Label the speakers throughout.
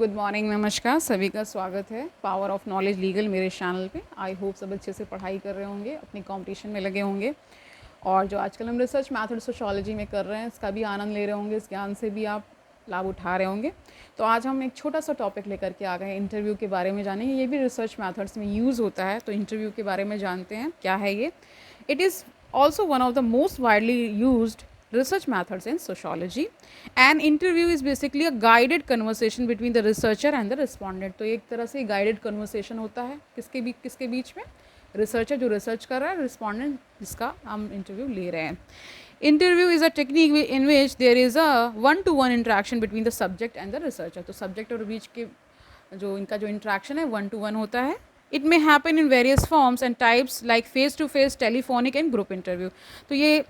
Speaker 1: Good morning, नमस्कार, सभी का स्वागत है पावर ऑफ नॉलेज लीगल मेरे चैनल पे। आई होप सब अच्छे से पढ़ाई कर रहे होंगे, अपनी कंपटीशन में लगे होंगे और जो आजकल हम रिसर्च मैथड सोशियोलॉजी में कर रहे हैं इसका भी आनंद ले रहे होंगे, इस ज्ञान से भी आप लाभ उठा रहे होंगे। तो आज हम एक छोटा सा टॉपिक लेकर के आ गए हैं, इंटरव्यू के बारे में जानेंगे। ये भी रिसर्च मैथड्स में यूज़ होता है, तो इंटरव्यू के बारे में जानते हैं क्या है ये। It is also one of the most widely used research methods in sociology. An interview is basically a guided conversation between the researcher and the respondent. तो एक तरह से guided conversation होता है किसके बीच में, रिसर्चर जो रिसर्च कर रहा है, रिस्पॉन्डेंट जिसका हम इंटरव्यू ले रहे हैं। Interview is a technique in which there is a one to one interaction between the subject and the researcher. तो सब्जेक्ट और बीच के जो इनका जो इंट्रैक्शन है 1 to 1 होता है। It may happen in various forms and types like face to face, telephonic and group interview. तो ये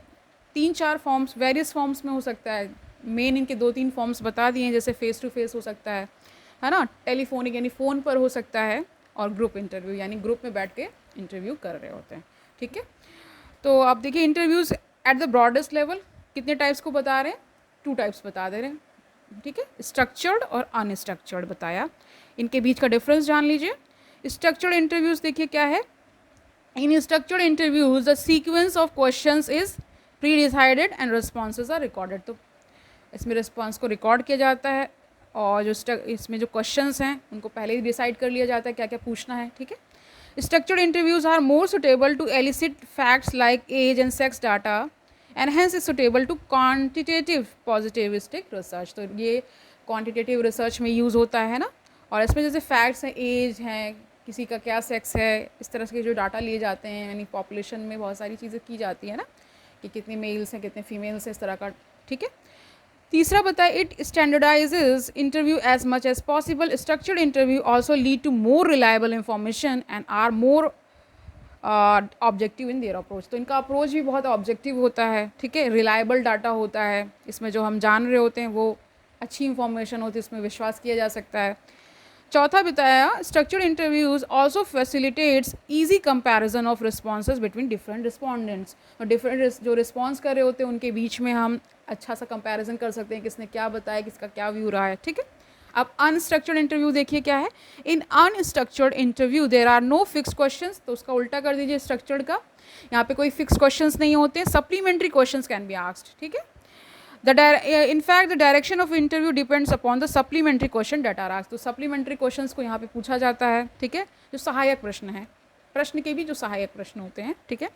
Speaker 1: 3-4 फॉर्म्स, वेरियस फॉर्म्स में हो सकता है। मेन इनके 2-3 फॉर्म्स बता दिए हैं, जैसे फेस टू फेस हो सकता है ना, टेलीफोनिक यानी फ़ोन पर हो सकता है, और ग्रुप इंटरव्यू यानी ग्रुप में बैठ के इंटरव्यू कर रहे होते हैं। ठीक है, तो आप देखिए interviews at the broadest level कितने टाइप्स को बता रहे हैं, 2 टाइप्स बता दे रहे हैं। ठीक है, स्ट्रक्चर्ड और अनस्ट्रक्चर्ड बताया। इनके बीच का डिफरेंस जान लीजिए। स्ट्रक्चर्ड इंटरव्यूज़ देखिए क्या है। In structured interviews the sequence of questions is pre decided and responses are recorded. तो इसमें रिस्पॉन्स को रिकॉर्ड किया जाता है और जो इसमें जो क्वेश्चंस हैं उनको पहले ही डिसाइड कर लिया जाता है क्या क्या पूछना है। ठीक है, structured interviews are more suitable to elicit facts like age and sex data and hence is suitable to quantitative positivistic research. तो ये क्वान्टिटेटिव रिसर्च में यूज़ होता है ना, और इसमें जैसे फैक्ट्स हैं, एज हैं, किसी का क्या सेक्स है, इस तरह के जो डाटा लिए जाते हैं, यानी पॉपुलेशन में बहुत सारी चीज़ें की जाती है ना कि कितने मेल्स हैं कितने फीमेल्स हैं, इस तरह का। ठीक है, तीसरा बताए it standardises interview as much as possible. Structured interview also lead to more reliable information and are more objective in their approach. तो इनका अप्रोच भी बहुत ऑब्जेक्टिव होता है। ठीक है, रिलायबल डाटा होता है, इसमें जो हम जान रहे होते हैं वो अच्छी इंफॉर्मेशन होती है, इसमें विश्वास किया जा सकता है। चौथा बताया structured interviews also facilitates easy comparison of responses between different respondents. और डिफरेंट जो रिस्पॉन्स कर रहे होते हैं उनके बीच में हम अच्छा सा कंपैरिजन कर सकते हैं, किसने क्या बताया, किसका क्या व्यू रहा है। ठीक है, अब अनस्ट्रक्चर्ड इंटरव्यू देखिए क्या है। In unstructured interview there are no fix questions. तो उसका उल्टा कर दीजिए स्ट्रक्चर्ड का, यहाँ पे कोई फिक्स क्वेश्चंस नहीं होते, supplementary questions can be asked. ठीक है, in fact the direction of interview depends upon the supplementary question that are asked। तो supplementary questions को यहाँ पे पूछा जाता है। ठीक है, जो सहायक प्रश्न है, प्रश्न के भी जो सहायक प्रश्न होते हैं। ठीक है,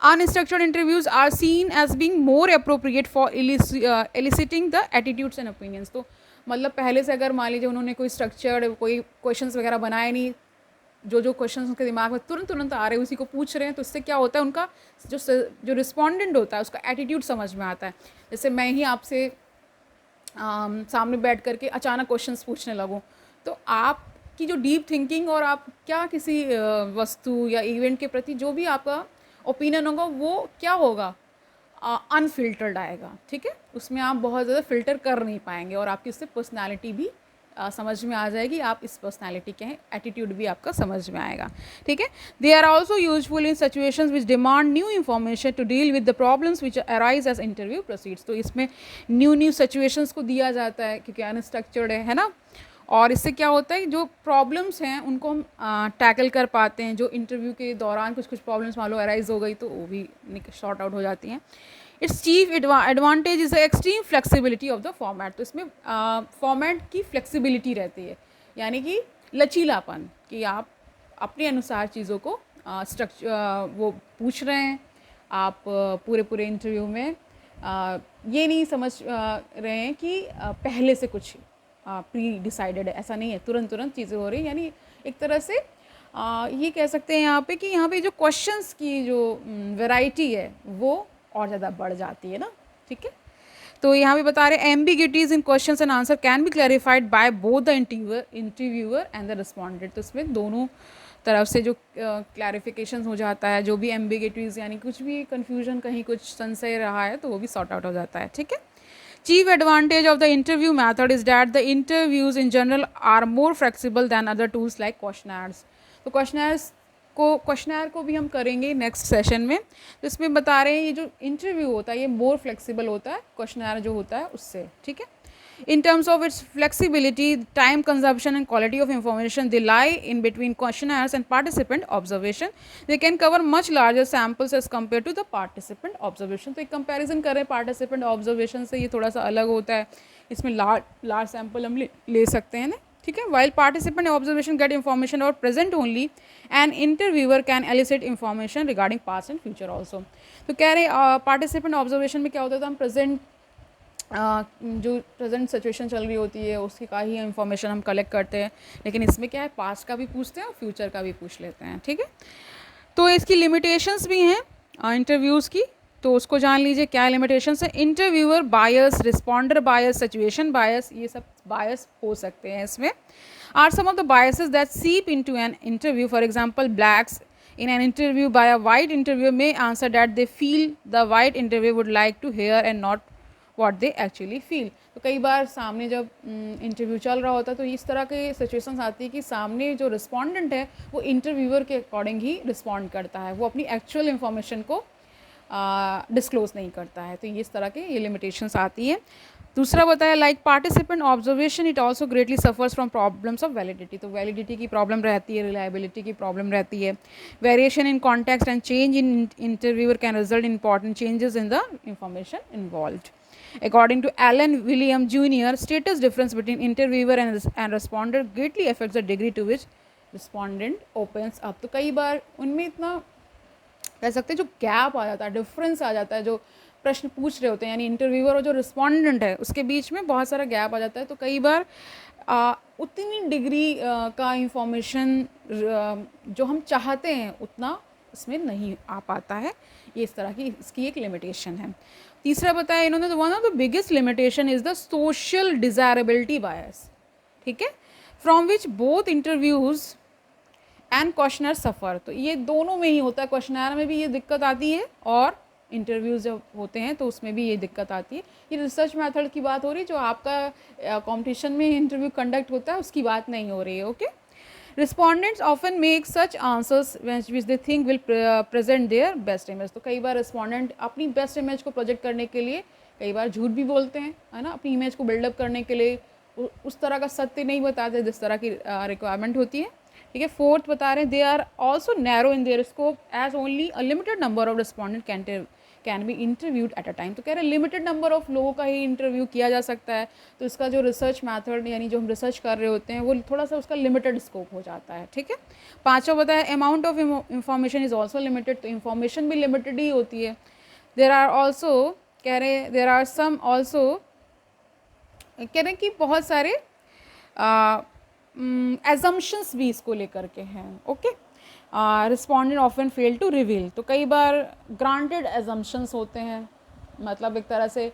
Speaker 1: unstructured interviews are seen as being more appropriate for eliciting the attitudes and opinions। तो मतलब पहले से अगर मान लीजिए उन्होंने कोई स्ट्रक्चर्ड कोई क्वेश्चंस वगैरह बनाए नहीं, जो क्वेश्चंस उनके दिमाग में तुरंत आ रहे हैं उसी को पूछ रहे हैं, तो इससे क्या होता है उनका जो रिस्पॉन्डेंट होता है उसका एटीट्यूड समझ में आता है। जैसे मैं ही आपसे सामने बैठ करके अचानक क्वेश्चंस पूछने लगूं, तो आपकी जो डीप थिंकिंग और आप क्या किसी वस्तु या इवेंट के प्रति जो भी आपका ओपिनियन होगा वो क्या होगा, अनफिल्टर्ड आएगा। ठीक है, उसमें आप बहुत ज़्यादा फिल्टर कर नहीं पाएंगे और आपकी उससे पर्सनैलिटी भी समझ में आ जाएगी, आप इस पर्सनैलिटी के हैं, एटीट्यूड भी आपका समझ में आएगा। ठीक है, they are also useful in situations which demand new information to deal with the problems which arise as interview proceeds. तो इसमें न्यू सिचुएशंस को दिया जाता है क्योंकि अनस्ट्रक्चर्ड है ना, और इससे क्या होता है जो प्रॉब्लम्स हैं उनको हम टैकल कर पाते हैं। जो इंटरव्यू के दौरान कुछ प्रॉब्लम्स मान लो अराइज हो गई तो वो भी सॉर्ट आउट हो जाती हैं। It's chief advantage is the extreme flexibility of the format. तो इसमें फॉर्मेट की फ्लेक्सिबिलिटी रहती है, यानी कि लचीलापन, कि आप अपने अनुसार चीज़ों को वो पूछ रहे हैं। आप पूरे इंटरव्यू में ये नहीं समझ रहे हैं कि पहले से कुछ प्री डिसाइडेड है, ऐसा नहीं है, तुरंत चीज़ें हो रही हैं। यानी एक तरह से ये कह सकते हैं यहाँ पे कि यहाँ पे जो क्वेश्चंस की जो वैरायटी है वो और ज़्यादा बढ़ जाती है ना। ठीक है, तो यहाँ पे बता रहे हैं ambiguities in questions and answer can be clarified by both the interviewer and the respondent. तो इसमें दोनों तरफ से जो क्लैरिफिकेशन हो जाता है, जो भी एम्बिग्यूटीज यानी कुछ भी कन्फ्यूजन, कहीं कुछ संशय रहा है तो वो भी सॉर्ट आउट हो जाता है। ठीक है, chief advantage of the interview method is that the interviews in general are more flexible than other tools like questionnaires. तो क्वेश्चनर को भी हम करेंगे नेक्स्ट सेशन में। तो इसमें बता रहे हैं ये जो इंटरव्यू होता है ये मोर फ्लेक्सिबल होता है क्वेश्चनर जो होता है उससे। ठीक है, In terms of its flexibility, time consumption and quality of information, they lie in between questionnaires and participant observation. They can cover much larger samples as compared to the participant observation. तो एक comparison करें participant observation से, ये थोड़ा सा अलग होता है, इसमें large sample हम ले सकते हैं ना, ठीक है. While participant observation get information about present only, an interviewer can elicit information regarding past and future also. तो कह रहे participant observation में क्या होता था, हम present जो प्रेजेंट सिचुएशन चल रही होती है उसकी का ही इंफॉर्मेशन हम कलेक्ट करते हैं, लेकिन इसमें क्या है, पास्ट का भी पूछते हैं और फ्यूचर का भी पूछ लेते हैं, ठीक है. तो इसकी लिमिटेशंस भी हैं इंटरव्यूज़ की, तो उसको जान लीजिए क्या लिमिटेशंस है. Interviewer bias, responder bias, situation bias, ये सब बायस हो सकते हैं इसमें. Are some of the biases that seep into an interview. For example, blacks in an interview by a white interviewer may answer that they feel the white interviewer would like to hear and not what they actually feel. तो कई बार सामने जब interview चल रहा होता है तो इस तरह की सिचुएशंस आती है कि सामने जो रिस्पोंडेंट है वो इंटरव्यूअर के अकॉर्डिंग ही रिस्पॉन्ड करता है, वो अपनी एक्चुअल इन्फॉर्मेशन को डिस्क्लोज नहीं करता है. तो इस तरह के ये लिमिटेशंस आती है. दूसरा बताया, like participant observation, it also greatly suffers from problems of validity. तो वैलिडिटी की प्रॉब्लम रहती है, रिलायबिलिटी की प्रॉब्लम रहती है. Variation in context and change in interviewer can result in important changes in the information involved. According to Alan William Jr., status difference between interviewer and respondent greatly affects the degree to which respondent opens up. तो कई बार उनमें इतना कह सकते हैं जो gap आ जाता है, डिफरेंस आ जाता है, जो प्रश्न पूछ रहे होते हैं यानी इंटरव्यूअर और जो रिस्पॉन्डेंट है उसके बीच में बहुत सारा गैप आ जाता है. तो कई बार उतनी डिग्री का इंफॉर्मेशन जो हम चाहते हैं उतना इसमें नहीं आ पाता है. ये इस तरह की इसकी एक लिमिटेशन है. तीसरा बताया इन्होंने, one of the biggest limitation is the social desirability bias, ठीक है, from which both interviews and questioner suffer. तो ये दोनों में ही होता है, क्वेश्चनर में भी ये दिक्कत आती है और इंटरव्यूज़ जब होते हैं तो उसमें भी ये दिक्कत आती है. ये रिसर्च मेथड की बात हो रही है, जो आपका कंपटीशन में इंटरव्यू कंडक्ट होता है उसकी बात नहीं हो रही है. Okay. Respondents often make such answers which they think will present their best image. तो कई बार रिस्पॉन्डेंट अपनी बेस्ट इमेज को प्रोजेक्ट करने के लिए कई बार झूठ भी बोलते हैं, है ना, अपनी इमेज को बिल्डअप करने के लिए उस तरह का सत्य नहीं बताते जिस तरह की रिक्वायरमेंट होती है, ठीक है. फोर्थ बता रहे हैं, they are also narrow in their scope as only a limited number of respondent can be interviewed at a time. तो कह रहे हैं लिमिटेड नंबर ऑफ लोगों का ही इंटरव्यू किया जा सकता है. तो इसका जो रिसर्च मैथड यानी जो हम रिसर्च कर रहे होते हैं वो थोड़ा सा उसका लिमिटेड स्कोप हो जाता है, ठीक है. पाँचों बताया, amount of information is also limited. तो इंफॉर्मेशन भी लिमिटेड ही होती है. देर आर ऑल्सो कह रहे हैं, देर आर सम ऑल्सो कह रहे हैं कि बहुत सारे एजम्पशंस भी इसको लेकर के हैं. Okay. Respondent often fail to reveal. तो कई बार ग्रांटेड एजम्पशंस होते हैं, मतलब एक तरह से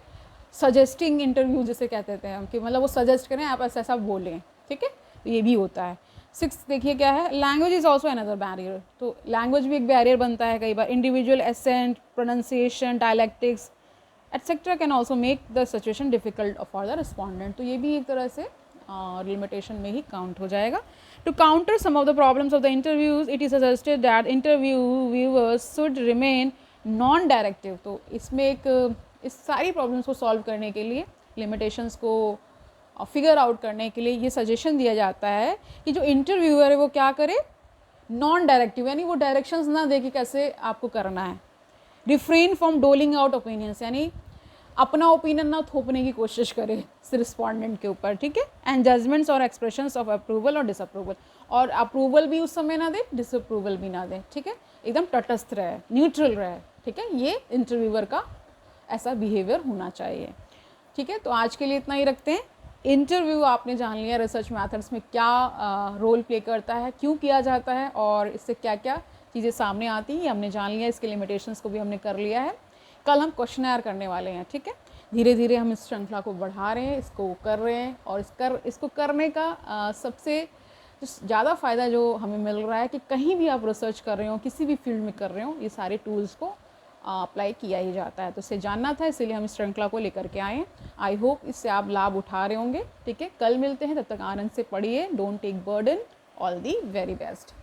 Speaker 1: सजेस्टिंग इंटरव्यू जिसे कहते थे हम, कि मतलब वो सजेस्ट करें आप ऐसा ऐसा बोलें, ठीक है. तो ये भी होता है. सिक्स देखिए क्या है, language is also another barrier. तो लैंग्वेज भी एक बैरियर बनता है कई बार. Individual accent, pronunciation, dialectics etcetera can also make the situation difficult for the respondent. तो ये भी एक तरह से लिमिटेशन में ही काउंट हो जाएगा. To counter some of the problems of the interviews, it is suggested that interviewers should remain non-directive. तो इसमें एक इस सारी प्रॉब्लम्स को सॉल्व करने के लिए, लिमिटेशंस को फिगर आउट करने के लिए ये सजेशन दिया जाता है कि जो इंटरव्यूअर है वो क्या करे, नॉन डायरेक्टिव, यानी वो डायरेक्शंस ना दे कि कैसे आपको करना है. Refrain from doling out opinions, यानी अपना ओपिनियन ना थोपने की कोशिश करे रिस्पॉन्डेंट के ऊपर, ठीक है. एंड जजमेंट्स और एक्सप्रेशंस ऑफ अप्रूवल और डिसअप्रूवल. और अप्रूवल भी उस समय ना दे, डिसअप्रूवल भी ना दे, ठीक है. एकदम तटस्थ रहे, न्यूट्रल रहे, ठीक है. ये इंटरव्यूअर का ऐसा बिहेवियर होना चाहिए, ठीक है. तो आज के लिए इतना ही रखते हैं. इंटरव्यू आपने जान लिया रिसर्च मैथड्स में क्या रोल प्ले करता है, क्यों किया जाता है और इससे क्या क्या चीज़ें सामने आती हैं, ये हमने जान लिया. इसके लिमिटेशंस को भी हमने कर लिया है. कल हम क्वेश्चनर करने वाले हैं, ठीक है. धीरे धीरे हम इस श्रृंखला को बढ़ा रहे हैं, इसको कर रहे हैं, और इसको करने का सबसे ज़्यादा फ़ायदा जो हमें मिल रहा है कि कहीं भी आप रिसर्च कर रहे हो, किसी भी फील्ड में कर रहे हो, ये सारे टूल्स को अप्लाई किया ही जाता है. तो इससे जानना था, इसीलिए हम इस श्रृंखला को लेकर के आए हैं. आई होप इससे आप लाभ उठा रहे होंगे, ठीक है. कल मिलते हैं, तब तक आनंद से पढ़िए. Don't take burden. All the very best.